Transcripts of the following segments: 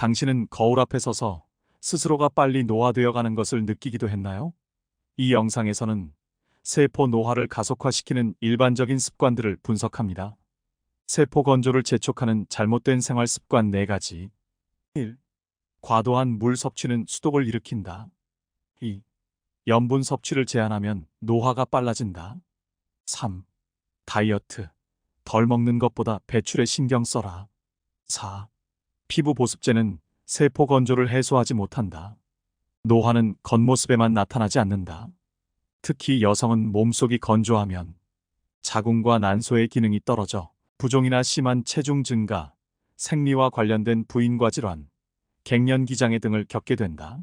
당신은 거울 앞에 서서 스스로가 빨리 노화되어 가는 것을 느끼기도 했나요? 이 영상에서는 세포 노화를 가속화시키는 일반적인 습관들을 분석합니다. 세포 건조를 재촉하는 잘못된 생활 습관 4가지. 1. 과도한 물 섭취는 수독을 일으킨다. 2. 염분 섭취를 제한하면 노화가 빨라진다. 3. 다이어트. 덜 먹는 것보다 배출에 신경 써라. 4. 피부 보습제는 세포 건조를 해소하지 못한다. 노화는 겉모습에만 나타나지 않는다. 특히 여성은 몸속이 건조하면 자궁과 난소의 기능이 떨어져 부종이나 심한 체중 증가, 생리와 관련된 부인과 질환, 갱년기 장애 등을 겪게 된다.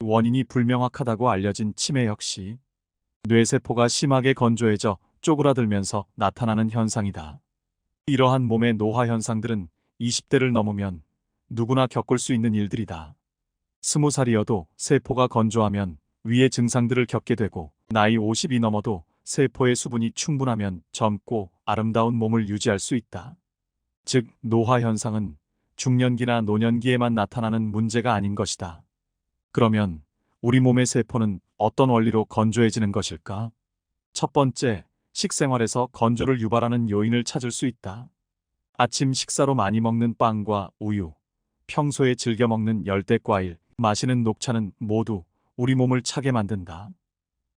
원인이 불명확하다고 알려진 치매 역시 뇌세포가 심하게 건조해져 쪼그라들면서 나타나는 현상이다. 이러한 몸의 노화 현상들은 20대를 넘으면 누구나 겪을 수 있는 일들이다. 20살이어도 세포가 건조하면 위의 증상들을 겪게 되고, 나이 50이 넘어도 세포의 수분이 충분하면 젊고 아름다운 몸을 유지할 수 있다. 즉, 노화 현상은 중년기나 노년기에만 나타나는 문제가 아닌 것이다. 그러면 우리 몸의 세포는 어떤 원리로 건조해지는 것일까? 첫 번째, 식생활에서 건조를 유발하는 요인을 찾을 수 있다. 아침 식사로 많이 먹는 빵과 우유, 평소에 즐겨 먹는 열대과일, 마시는 녹차는 모두 우리 몸을 차게 만든다.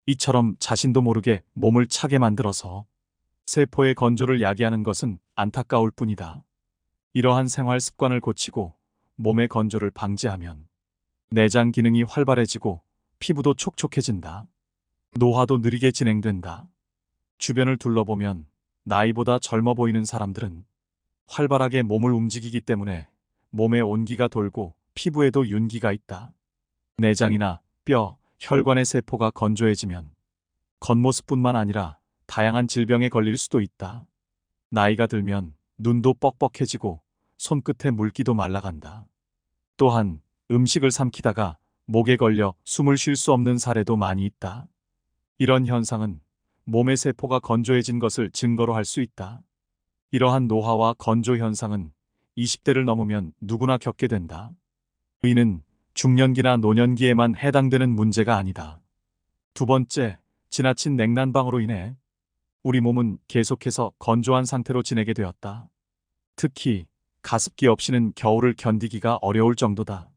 이처럼 자신도 모르게 몸을 차게 만들어서 세포의 건조를 야기하는 것은 안타까울 뿐이다. 이러한 생활 습관을 고치고 몸의 건조를 방지하면 내장 기능이 활발해지고 피부도 촉촉해진다. 노화도 느리게 진행된다. 주변을 둘러보면 나이보다 젊어 보이는 사람들은 활발하게 몸을 움직이기 때문에 몸에 온기가 돌고 피부에도 윤기가 있다. 내장이나 뼈, 혈관의 세포가 건조해지면 겉모습뿐만 아니라 다양한 질병에 걸릴 수도 있다. 나이가 들면 눈도 뻑뻑해지고 손끝에 물기도 말라간다. 또한 음식을 삼키다가 목에 걸려 숨을 쉴 수 없는 사례도 많이 있다. 이런 현상은 몸의 세포가 건조해진 것을 증거로 할 수 있다. 이러한 노화와 건조 현상은 20대를 넘으면 누구나 겪게 된다. 이는 중년기나 노년기에만 해당되는 문제가 아니다. 두 번째, 지나친 냉난방으로 인해 우리 몸은 계속해서 건조한 상태로 지내게 되었다. 특히 가습기 없이는 겨울을 견디기가 어려울 정도다.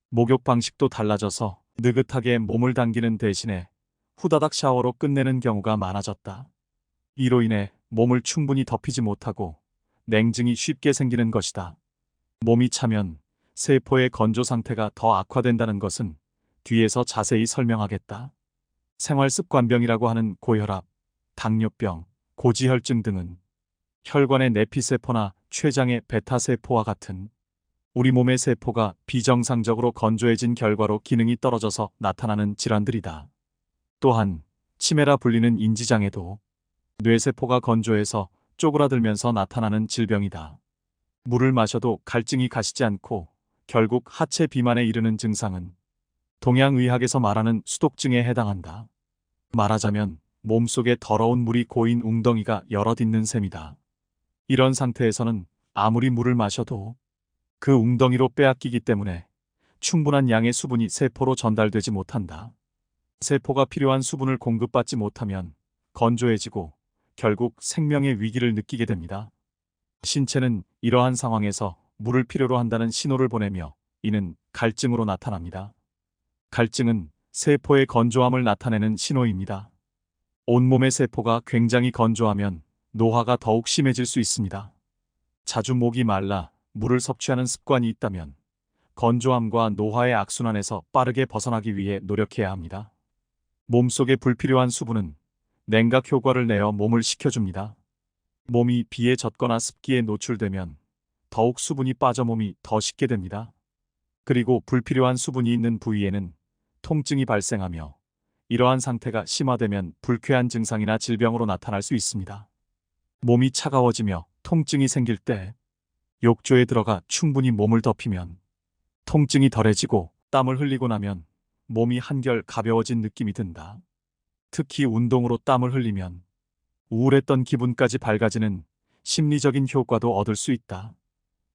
목욕 방식도 달라져서 느긋하게 몸을 당기는 대신에 후다닥 샤워로 끝내는 경우가 많아졌다. 이로 인해 몸을 충분히 덮이지 못하고 냉증이 쉽게 생기는 것이다. 몸이 차면 세포의 건조 상태가 더 악화된다는 것은 뒤에서 자세히 설명하겠다. 생활습관병이라고 하는 고혈압, 당뇨병, 고지혈증 등은 혈관의 내피세포나 췌장의 베타세포와 같은 우리 몸의 세포가 비정상적으로 건조해진 결과로 기능이 떨어져서 나타나는 질환들이다. 또한 치매라 불리는 인지장애도 뇌세포가 건조해서 쪼그라들면서 나타나는 질병이다. 물을 마셔도 갈증이 가시지 않고 결국 하체 비만에 이르는 증상은 동양의학에서 말하는 수독증에 해당한다. 말하자면 몸속에 더러운 물이 고인 웅덩이가 여럿 있는 셈이다. 이런 상태에서는 아무리 물을 마셔도 그 웅덩이로 빼앗기기 때문에 충분한 양의 수분이 세포로 전달되지 못한다. 세포가 필요한 수분을 공급받지 못하면 건조해지고 결국 생명의 위기를 느끼게 됩니다. 신체는 이러한 상황에서 물을 필요로 한다는 신호를 보내며 이는 갈증으로 나타납니다. 갈증은 세포의 건조함을 나타내는 신호입니다. 온몸의 세포가 굉장히 건조하면 노화가 더욱 심해질 수 있습니다. 자주 목이 말라 물을 섭취하는 습관이 있다면 건조함과 노화의 악순환에서 빠르게 벗어나기 위해 노력해야 합니다. 몸속에 불필요한 수분은 냉각 효과를 내어 몸을 식혀줍니다. 몸이 비에 젖거나 습기에 노출되면 더욱 수분이 빠져 몸이 더 식게 됩니다. 그리고 불필요한 수분이 있는 부위에는 통증이 발생하며 이러한 상태가 심화되면 불쾌한 증상이나 질병으로 나타날 수 있습니다. 몸이 차가워지며 통증이 생길 때 욕조에 들어가 충분히 몸을 덮이면 통증이 덜해지고 땀을 흘리고 나면 몸이 한결 가벼워진 느낌이 든다. 특히 운동으로 땀을 흘리면 우울했던 기분까지 밝아지는 심리적인 효과도 얻을 수 있다.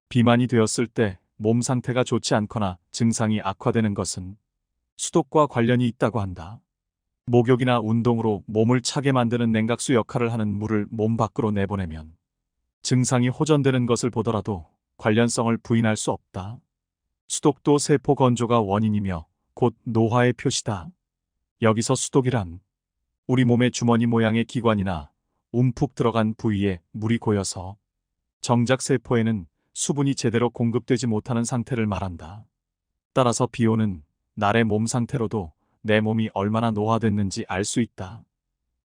비만이 되었을 때 몸 상태가 좋지 않거나 증상이 악화되는 것은 수독과 관련이 있다고 한다. 목욕이나 운동으로 몸을 차게 만드는 냉각수 역할을 하는 물을 몸 밖으로 내보내면 증상이 호전되는 것을 보더라도 관련성을 부인할 수 없다. 수독도 세포 건조가 원인이며 곧 노화의 표시다. 여기서 수독이란 우리 몸의 주머니 모양의 기관이나 움푹 들어간 부위에 물이 고여서 정작 세포에는 수분이 제대로 공급되지 못하는 상태를 말한다. 따라서 비오는 날의 몸 상태로도 내 몸이 얼마나 노화됐는지 알 수 있다.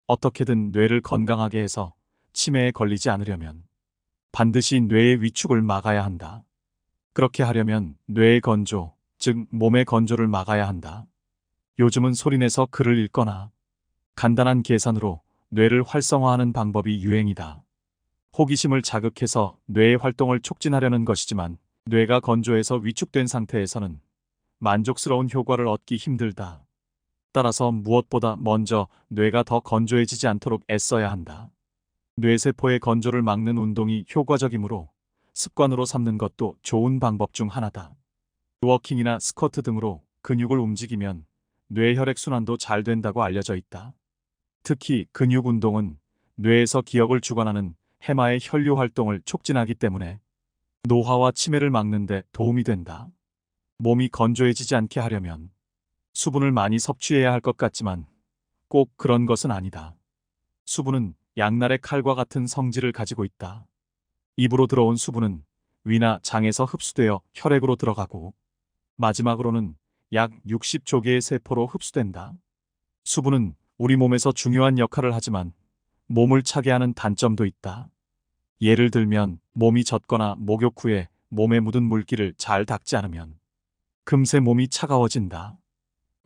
어떻게든 뇌를 건강하게 해서 치매에 걸리지 않으려면 반드시 뇌의 위축을 막아야 한다. 그렇게 하려면 뇌의 건조, 즉 몸의 건조를 막아야 한다. 요즘은 소리내서 글을 읽거나 간단한 계산으로 뇌를 활성화하는 방법이 유행이다. 호기심을 자극해서 뇌의 활동을 촉진하려는 것이지만 뇌가 건조해서 위축된 상태에서는 만족스러운 효과를 얻기 힘들다. 따라서 무엇보다 먼저 뇌가 더 건조해지지 않도록 애써야 한다. 뇌세포의 건조를 막는 운동이 효과적이므로 습관으로 삼는 것도 좋은 방법 중 하나다. 워킹이나 스쿼트 등으로 근육을 움직이면 뇌 혈액순환도 잘 된다고 알려져 있다. 특히 근육 운동은 뇌에서 기억을 주관하는 해마의 혈류 활동을 촉진하기 때문에 노화와 치매를 막는 데 도움이 된다. 몸이 건조해지지 않게 하려면 수분을 많이 섭취해야 할 것 같지만 꼭 그런 것은 아니다. 수분은 양날의 칼과 같은 성질을 가지고 있다. 입으로 들어온 수분은 위나 장에서 흡수되어 혈액으로 들어가고 마지막으로는 약 60조 개의 세포로 흡수된다. 수분은 우리 몸에서 중요한 역할을 하지만 몸을 차게 하는 단점도 있다. 예를 들면 몸이 젖거나 목욕 후에 몸에 묻은 물기를 잘 닦지 않으면 금세 몸이 차가워진다.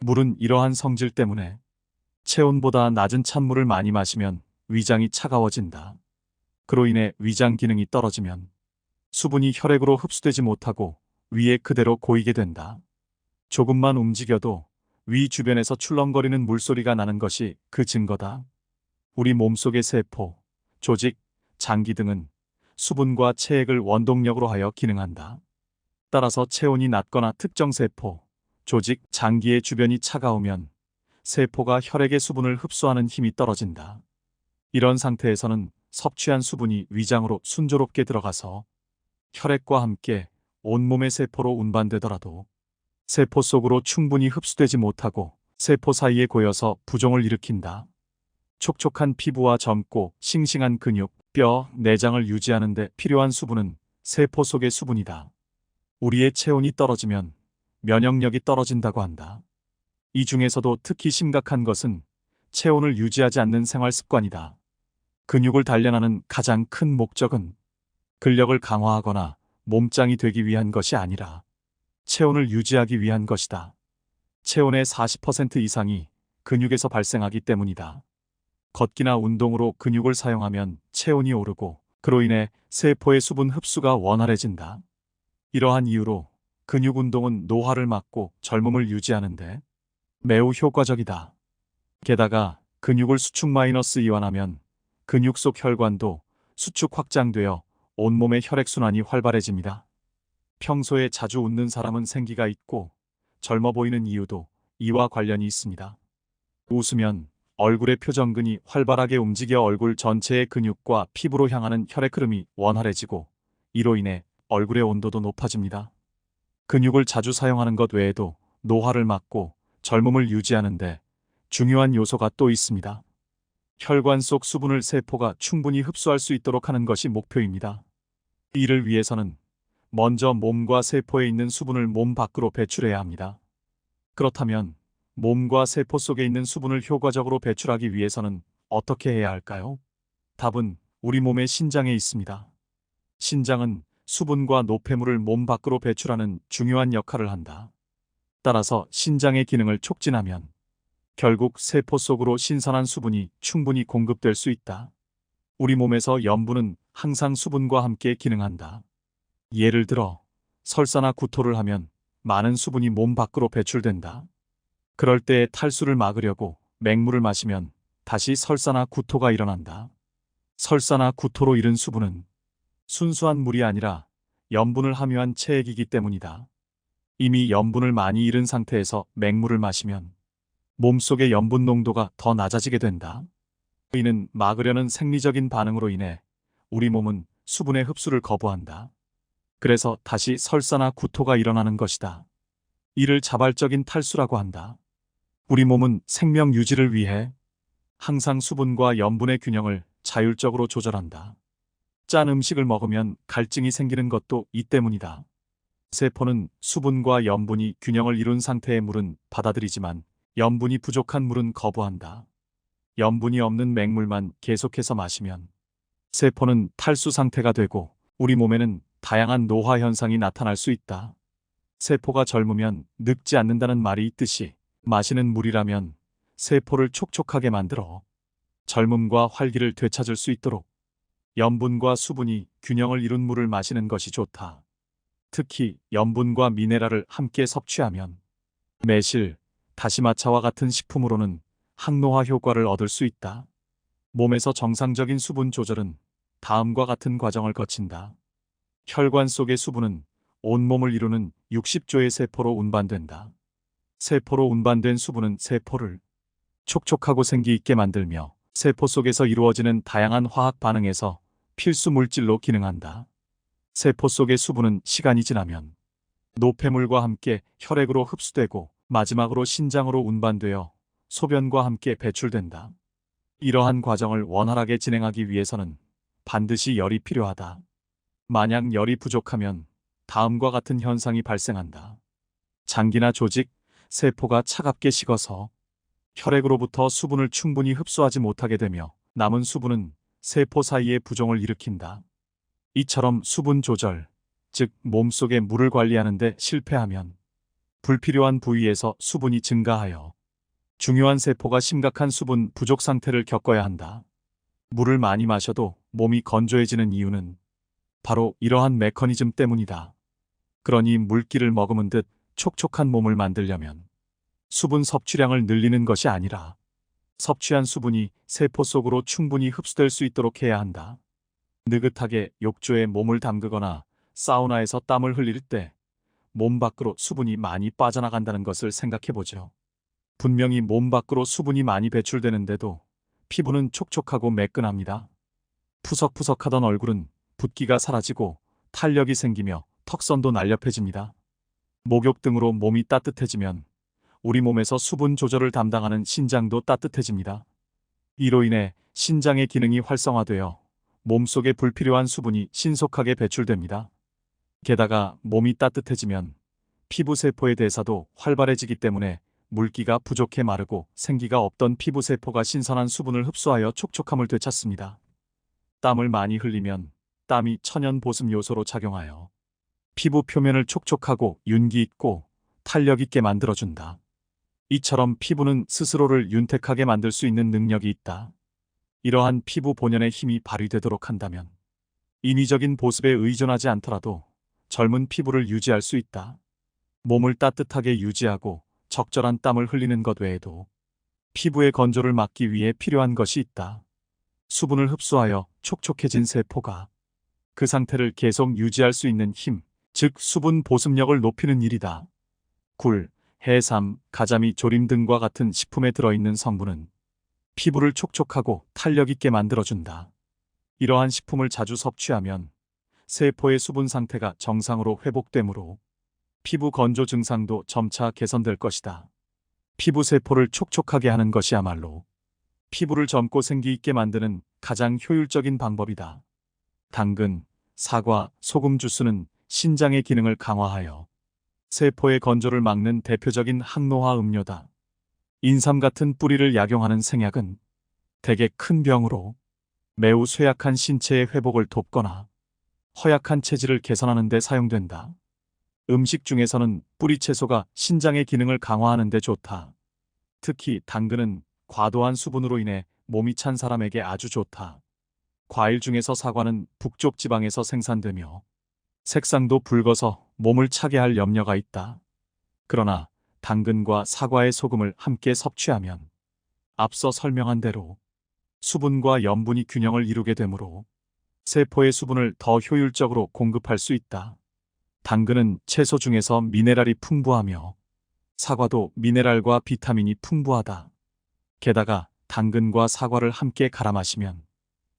물은 이러한 성질 때문에 체온보다 낮은 찬물을 많이 마시면 위장이 차가워진다. 그로 인해 위장 기능이 떨어지면 수분이 혈액으로 흡수되지 못하고 위에 그대로 고이게 된다. 조금만 움직여도 위 주변에서 출렁거리는 물소리가 나는 것이 그 증거다. 우리 몸속의 세포, 조직, 장기 등은 수분과 체액을 원동력으로 하여 기능한다. 따라서 체온이 낮거나 특정 세포, 조직, 장기의 주변이 차가우면 세포가 혈액의 수분을 흡수하는 힘이 떨어진다. 이런 상태에서는 섭취한 수분이 위장으로 순조롭게 들어가서 혈액과 함께 온몸의 세포로 운반되더라도 세포 속으로 충분히 흡수되지 못하고 세포 사이에 고여서 부종을 일으킨다. 촉촉한 피부와 젊고 싱싱한 근육, 뼈, 내장을 유지하는 데 필요한 수분은 세포 속의 수분이다. 우리의 체온이 떨어지면 면역력이 떨어진다고 한다. 이 중에서도 특히 심각한 것은 체온을 유지하지 않는 생활 습관이다. 근육을 단련하는 가장 큰 목적은 근력을 강화하거나 몸짱이 되기 위한 것이 아니라 체온을 유지하기 위한 것이다. 체온의 40% 이상이 근육에서 발생하기 때문이다. 걷기나 운동으로 근육을 사용하면 체온이 오르고 그로 인해 세포의 수분 흡수가 원활해진다. 이러한 이유로 근육 운동은 노화를 막고 젊음을 유지하는데 매우 효과적이다. 게다가 근육을 수축 마이너스 이완하면 근육 속 혈관도 수축 확장되어 온몸의 혈액순환이 활발해집니다. 평소에 자주 웃는 사람은 생기가 있고 젊어 보이는 이유도 이와 관련이 있습니다. 웃으면 얼굴의 표정근이 활발하게 움직여 얼굴 전체의 근육과 피부로 향하는 혈액 흐름이 원활해지고 이로 인해 얼굴의 온도도 높아집니다. 근육을 자주 사용하는 것 외에도 노화를 막고 젊음을 유지하는데 중요한 요소가 또 있습니다. 혈관 속 수분을 세포가 충분히 흡수할 수 있도록 하는 것이 목표입니다. 이를 위해서는 먼저 몸과 세포에 있는 수분을 몸 밖으로 배출해야 합니다. 그렇다면 몸과 세포 속에 있는 수분을 효과적으로 배출하기 위해서는 어떻게 해야 할까요? 답은 우리 몸의 신장에 있습니다. 신장은 수분과 노폐물을 몸 밖으로 배출하는 중요한 역할을 한다. 따라서 신장의 기능을 촉진하면 결국 세포 속으로 신선한 수분이 충분히 공급될 수 있다. 우리 몸에서 염분은 항상 수분과 함께 기능한다. 예를 들어 설사나 구토를 하면 많은 수분이 몸 밖으로 배출된다. 그럴 때 탈수를 막으려고 맹물을 마시면 다시 설사나 구토가 일어난다. 설사나 구토로 잃은 수분은 순수한 물이 아니라 염분을 함유한 체액이기 때문이다. 이미 염분을 많이 잃은 상태에서 맹물을 마시면 몸속의 염분 농도가 더 낮아지게 된다. 이는 막으려는 생리적인 반응으로 인해 우리 몸은 수분의 흡수를 거부한다. 그래서 다시 설사나 구토가 일어나는 것이다. 이를 자발적인 탈수라고 한다. 우리 몸은 생명 유지를 위해 항상 수분과 염분의 균형을 자율적으로 조절한다. 짠 음식을 먹으면 갈증이 생기는 것도 이 때문이다. 세포는 수분과 염분이 균형을 이룬 상태의 물은 받아들이지만 염분이 부족한 물은 거부한다. 염분이 없는 맹물만 계속해서 마시면 세포는 탈수 상태가 되고 우리 몸에는 다양한 노화 현상이 나타날 수 있다. 세포가 젊으면 늙지 않는다는 말이 있듯이 마시는 물이라면 세포를 촉촉하게 만들어 젊음과 활기를 되찾을 수 있도록 염분과 수분이 균형을 이룬 물을 마시는 것이 좋다. 특히 염분과 미네랄을 함께 섭취하면 매실, 다시마차와 같은 식품으로는 항노화 효과를 얻을 수 있다. 몸에서 정상적인 수분 조절은 다음과 같은 과정을 거친다. 혈관 속의 수분은 온몸을 이루는 60조의 세포로 운반된다. 세포로 운반된 수분은 세포를 촉촉하고 생기 있게 만들며 세포 속에서 이루어지는 다양한 화학 반응에서 필수 물질로 기능한다. 세포 속의 수분은 시간이 지나면 노폐물과 함께 혈액으로 흡수되고 마지막으로 신장으로 운반되어 소변과 함께 배출된다. 이러한 과정을 원활하게 진행하기 위해서는 반드시 열이 필요하다. 만약 열이 부족하면 다음과 같은 현상이 발생한다. 장기나 조직, 세포가 차갑게 식어서 혈액으로부터 수분을 충분히 흡수하지 못하게 되며 남은 수분은 세포 사이에 부종을 일으킨다. 이처럼 수분 조절, 즉 몸속의 물을 관리하는 데 실패하면 불필요한 부위에서 수분이 증가하여 중요한 세포가 심각한 수분 부족 상태를 겪어야 한다. 물을 많이 마셔도 몸이 건조해지는 이유는 바로 이러한 메커니즘 때문이다. 그러니 물기를 머금은 듯 촉촉한 몸을 만들려면 수분 섭취량을 늘리는 것이 아니라 섭취한 수분이 세포 속으로 충분히 흡수될 수 있도록 해야 한다. 느긋하게 욕조에 몸을 담그거나 사우나에서 땀을 흘릴 때 몸 밖으로 수분이 많이 빠져나간다는 것을 생각해보죠. 분명히 몸 밖으로 수분이 많이 배출되는데도 피부는 촉촉하고 매끈합니다. 푸석푸석하던 얼굴은 붓기가 사라지고 탄력이 생기며 턱선도 날렵해집니다. 목욕 등으로 몸이 따뜻해지면 우리 몸에서 수분 조절을 담당하는 신장도 따뜻해집니다. 이로 인해 신장의 기능이 활성화되어 몸속에 불필요한 수분이 신속하게 배출됩니다. 게다가 몸이 따뜻해지면 피부세포의 대사도 활발해지기 때문에 물기가 부족해 마르고 생기가 없던 피부세포가 신선한 수분을 흡수하여 촉촉함을 되찾습니다. 땀을 많이 흘리면 땀이 천연 보습 요소로 작용하여 피부 표면을 촉촉하고 윤기 있고 탄력 있게 만들어준다. 이처럼 피부는 스스로를 윤택하게 만들 수 있는 능력이 있다. 이러한 피부 본연의 힘이 발휘되도록 한다면 인위적인 보습에 의존하지 않더라도 젊은 피부를 유지할 수 있다. 몸을 따뜻하게 유지하고 적절한 땀을 흘리는 것 외에도 피부의 건조를 막기 위해 필요한 것이 있다. 수분을 흡수하여 촉촉해진 세포가 그 상태를 계속 유지할 수 있는 힘, 즉 수분 보습력을 높이는 일이다. 굴, 해삼, 가자미, 조림 등과 같은 식품에 들어있는 성분은 피부를 촉촉하고 탄력 있게 만들어준다. 이러한 식품을 자주 섭취하면 세포의 수분 상태가 정상으로 회복되므로 피부 건조 증상도 점차 개선될 것이다. 피부 세포를 촉촉하게 하는 것이야말로 피부를 젊고 생기 있게 만드는 가장 효율적인 방법이다. 당근, 사과, 소금 주스는 신장의 기능을 강화하여 세포의 건조를 막는 대표적인 항노화 음료다. 인삼 같은 뿌리를 약용하는 생약은 대개 큰 병으로 매우 쇠약한 신체의 회복을 돕거나 허약한 체질을 개선하는 데 사용된다. 음식 중에서는 뿌리 채소가 신장의 기능을 강화하는 데 좋다. 특히 당근은 과도한 수분으로 인해 몸이 찬 사람에게 아주 좋다. 과일 중에서 사과는 북쪽 지방에서 생산되며 색상도 붉어서 몸을 차게 할 염려가 있다. 그러나 당근과 사과의 소금을 함께 섭취하면 앞서 설명한 대로 수분과 염분이 균형을 이루게 되므로 세포의 수분을 더 효율적으로 공급할 수 있다. 당근은 채소 중에서 미네랄이 풍부하며 사과도 미네랄과 비타민이 풍부하다. 게다가 당근과 사과를 함께 갈아 마시면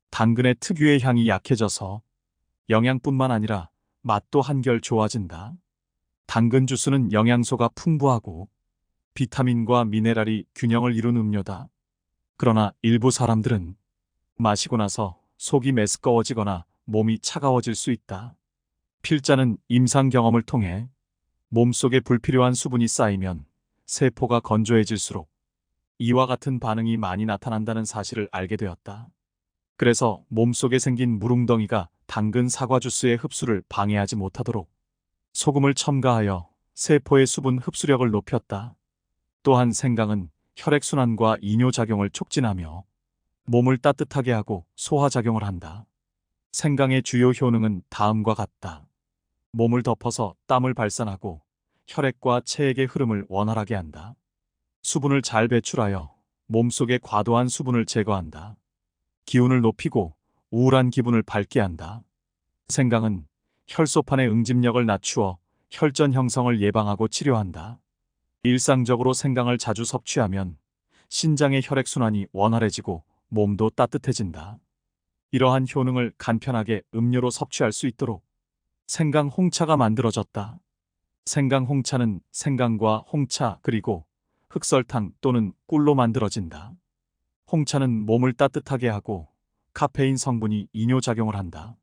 당근의 특유의 향이 약해져서 영양뿐만 아니라 맛도 한결 좋아진다. 당근 주스는 영양소가 풍부하고 비타민과 미네랄이 균형을 이룬 음료다. 그러나 일부 사람들은 마시고 나서 속이 메스꺼워지거나 몸이 차가워질 수 있다. 필자는 임상 경험을 통해 몸속에 불필요한 수분이 쌓이면 세포가 건조해질수록 이와 같은 반응이 많이 나타난다는 사실을 알게 되었다. 그래서 몸속에 생긴 물웅덩이가 당근 사과 주스의 흡수를 방해하지 못하도록 소금을 첨가하여 세포의 수분 흡수력을 높였다. 또한 생강은 혈액순환과 이뇨작용을 촉진하며 몸을 따뜻하게 하고 소화작용을 한다. 생강의 주요 효능은 다음과 같다. 몸을 덮어서 땀을 발산하고 혈액과 체액의 흐름을 원활하게 한다. 수분을 잘 배출하여 몸속의 과도한 수분을 제거한다. 기운을 높이고 우울한 기분을 밝게 한다. 생강은 혈소판의 응집력을 낮추어 혈전 형성을 예방하고 치료한다. 일상적으로 생강을 자주 섭취하면 신장의 혈액순환이 원활해지고 몸도 따뜻해진다. 이러한 효능을 간편하게 음료로 섭취할 수 있도록 생강 홍차가 만들어졌다. 생강 홍차는 생강과 홍차 그리고 흑설탕 또는 꿀로 만들어진다. 홍차는 몸을 따뜻하게 하고 카페인 성분이 이뇨작용을 한다.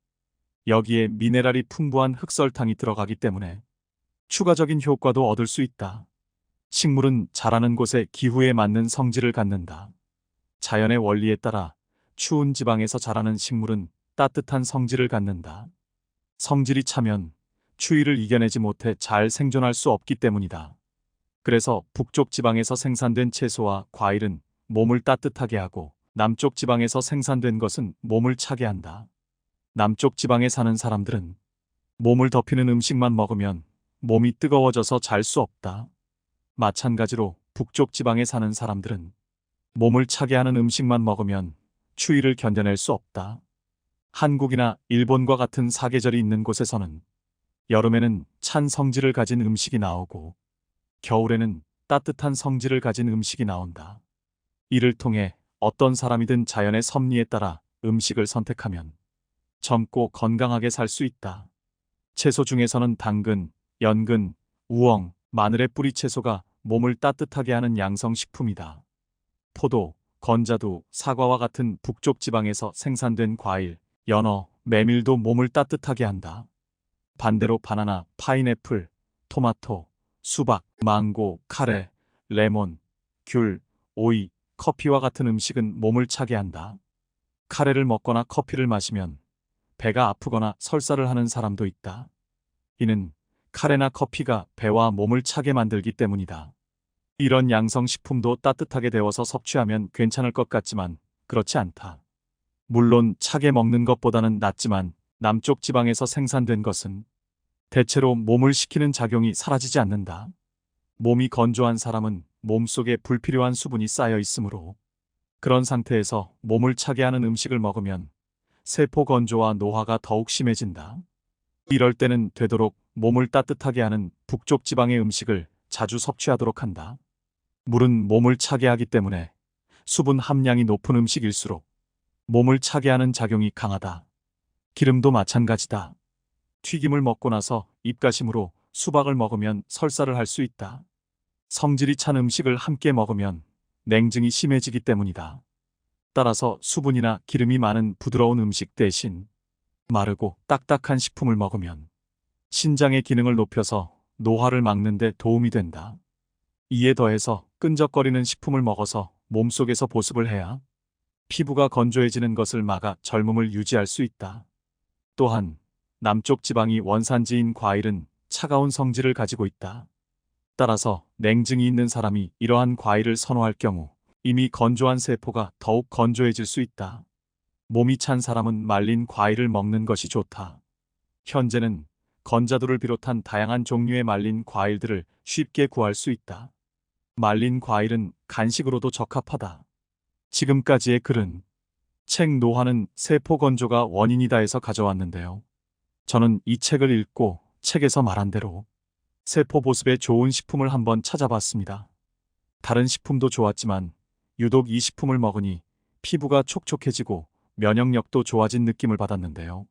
여기에 미네랄이 풍부한 흑설탕이 들어가기 때문에 추가적인 효과도 얻을 수 있다. 식물은 자라는 곳의 기후에 맞는 성질을 갖는다. 자연의 원리에 따라 추운 지방에서 자라는 식물은 따뜻한 성질을 갖는다. 성질이 차면 추위를 이겨내지 못해 잘 생존할 수 없기 때문이다. 그래서 북쪽 지방에서 생산된 채소와 과일은 몸을 따뜻하게 하고 남쪽 지방에서 생산된 것은 몸을 차게 한다. 남쪽 지방에 사는 사람들은 몸을 덮이는 음식만 먹으면 몸이 뜨거워져서 잘 수 없다. 마찬가지로 북쪽 지방에 사는 사람들은 몸을 차게 하는 음식만 먹으면 추위를 견뎌낼 수 없다. 한국이나 일본과 같은 사계절이 있는 곳에서는 여름에는 찬 성질을 가진 음식이 나오고 겨울에는 따뜻한 성질을 가진 음식이 나온다. 이를 통해 어떤 사람이든 자연의 섭리에 따라 음식을 선택하면 젊고 건강하게 살 수 있다. 채소 중에서는 당근, 연근, 우엉, 마늘의 뿌리 채소가 몸을 따뜻하게 하는 양성식품이다. 포도, 건자두, 사과와 같은 북쪽 지방에서 생산된 과일, 연어, 메밀도 몸을 따뜻하게 한다. 반대로 바나나, 파인애플, 토마토, 수박, 망고, 카레, 레몬, 귤, 오이, 커피와 같은 음식은 몸을 차게 한다. 카레를 먹거나 커피를 마시면 배가 아프거나 설사를 하는 사람도 있다. 이는 카레나 커피가 배와 몸을 차게 만들기 때문이다. 이런 양성식품도 따뜻하게 데워서 섭취하면 괜찮을 것 같지만 그렇지 않다. 물론 차게 먹는 것보다는 낫지만 남쪽 지방에서 생산된 것은 대체로 몸을 식히는 작용이 사라지지 않는다. 몸이 건조한 사람은 몸속에 불필요한 수분이 쌓여 있으므로 그런 상태에서 몸을 차게 하는 음식을 먹으면 세포 건조와 노화가 더욱 심해진다. 이럴 때는 되도록 몸을 따뜻하게 하는 북쪽 지방의 음식을 자주 섭취하도록 한다. 물은 몸을 차게 하기 때문에 수분 함량이 높은 음식일수록 몸을 차게 하는 작용이 강하다. 기름도 마찬가지다. 튀김을 먹고 나서 입가심으로 수박을 먹으면 설사를 할 수 있다. 성질이 찬 음식을 함께 먹으면 냉증이 심해지기 때문이다. 따라서 수분이나 기름이 많은 부드러운 음식 대신 마르고 딱딱한 식품을 먹으면 신장의 기능을 높여서 노화를 막는 데 도움이 된다. 이에 더해서 끈적거리는 식품을 먹어서 몸속에서 보습을 해야 피부가 건조해지는 것을 막아 젊음을 유지할 수 있다. 또한 남쪽 지방이 원산지인 과일은 차가운 성질을 가지고 있다. 따라서 냉증이 있는 사람이 이러한 과일을 선호할 경우 이미 건조한 세포가 더욱 건조해질 수 있다. 몸이 찬 사람은 말린 과일을 먹는 것이 좋다. 현재는 건자두를 비롯한 다양한 종류의 말린 과일들을 쉽게 구할 수 있다. 말린 과일은 간식으로도 적합하다. 지금까지의 글은 책 노화는 세포 건조가 원인이다 해서 가져왔는데요. 저는 이 책을 읽고 책에서 말한 대로 세포 보습에 좋은 식품을 한번 찾아봤습니다. 다른 식품도 좋았지만 유독 이 식품을 먹으니 피부가 촉촉해지고 면역력도 좋아진 느낌을 받았는데요.